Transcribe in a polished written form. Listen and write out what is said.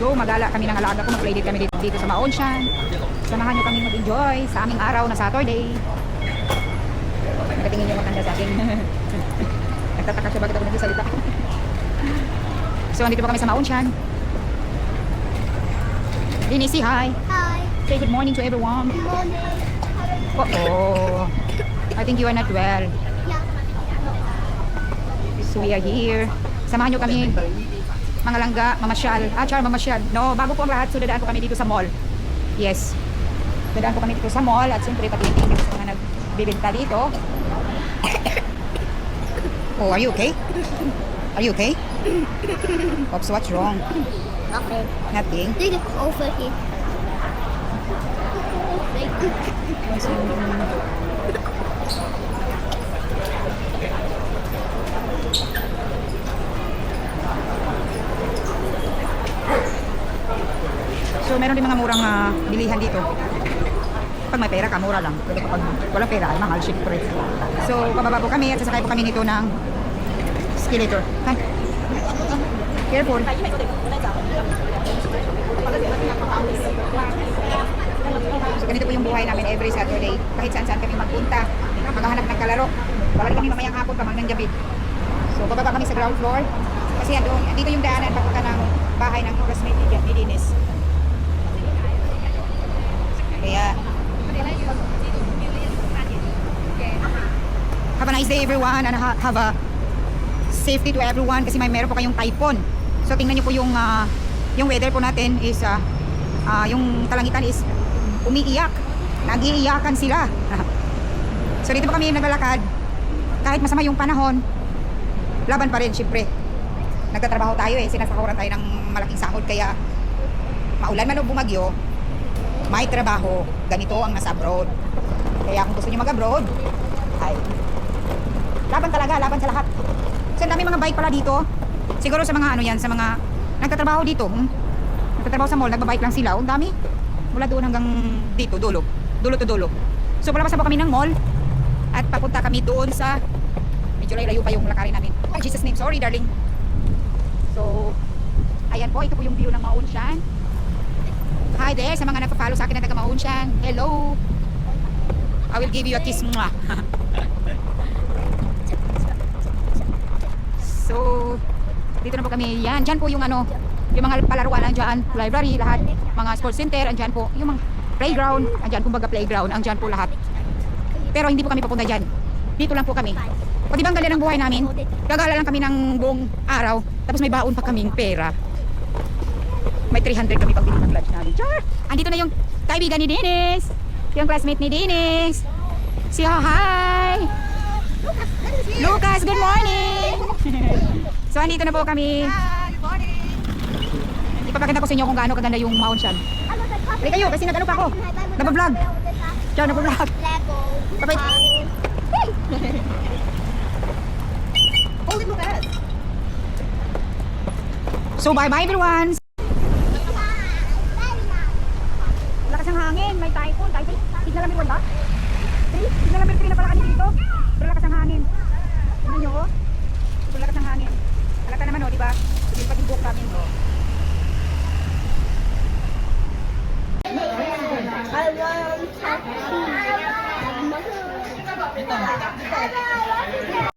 go. Magala kami ng alaga ko. Mag-play date kami dito sa Maonshan. Samahan nyo kami mag-enjoy sa aming araw na Saturday. Nakatingin yung matanda sa akin. Nagtataka siya bakit ako nagsasalita. So, andito pa kami sa Maonshan. Dini, say hi. Hi. Say good morning to everyone. Good morning. Oh, I think you are not well. Yeah. So we are here. Samahan nyo kami, mga langga, mamasyal. Mamasyal. No, bago po ang lahat, so dadaan po kami dito sa mall. Yes. Dadaan po kami dito sa mall at siyempre pag-ibig sa mga nagbibenta dito. Oh, are you okay? Are you okay? Oops, what's wrong? Nothing. Nothing. Dig it over here. So meron din mga murang bilihan dito. Pag may pera ka, mura lang. Pero kapag walang pera, ay mahal, syempre. So pababa po kami at sasakay po kami nito ng escalator. Hi. Careful. So ganito po yung buhay namin every Saturday. Kahit saan-saan kami magpunta, maghahanap ng kalaro. Wala kami mamayang hapon pa hanggang gabi. So bababa kami sa ground floor. Kasi dito yung daanan papunta ng bahay ng classmate ni Dennis. Kaya have a nice day everyone and have a safety to everyone kasi meron po kayong typhoon. So tingnan niyo po yung weather po natin is yung kalangitan is umiiyak. Nag-iiyakan sila. So dito po kami naglalakad. Kahit masama yung panahon, laban pa rin syempre. Nagtatrabaho tayo sinasakuran tayo ng malaking sahod kaya maulan man o bumagyo, may trabaho. Ganito ang nasa abroad. Kaya kung gusto niyo mag-abroad, ay laban talaga, laban sa lahat. So dami mga bike pala dito. Siguro sa mga sa mga nagtatrabaho dito. Nagtatrabaho sa mall, nagbabike lang sila. Ang dami. Mula doon hanggang dito, dulo. Dulo to dulo. So palabas na po kami ng mall at papunta kami doon sa medyo layo pa yung lakarin namin. Oh, Jesus name, sorry darling. So ayan po, ito po yung view ng Maonshan. Hi there sa mga nagpa-follow sa akin na taga Maonshan. Hello. I will give you a kiss. Mwah. So, dito na po kami. Yan, dyan po yung yung mga palaruan andyan, library, lahat, mga sports center, andyan po. Yung mga playground, andyan, kumbaga playground, andyan po lahat. Pero hindi po kami papunta dyan. Dito lang po kami. O diba ang ganda ng buhay namin? Gagala lang kami ng buong araw, tapos may baon pa kaming pera. May 300 kami pag binili ng lunch namin. Char! Andito na yung kaibigan ni Dennis. Yung classmate ni Dennis. Si hi! Lucas, good morning! So, andito na po kami. Good morning. Ipapakita ko sa inyo kung gaano kaganda yung Maonshan. Pwede kayo, kasi nag-ano pa ako. Nag-vlog. Ciao, nag-vlog. Kapay. Holy Lucas. So, bye-bye everyone! Lakas ng hangin, may typhoon. Signal number 1 ba? 3? Signal number 3 na pala kami dito. Pero lakas ng hangin. Tingnan nyo, oh.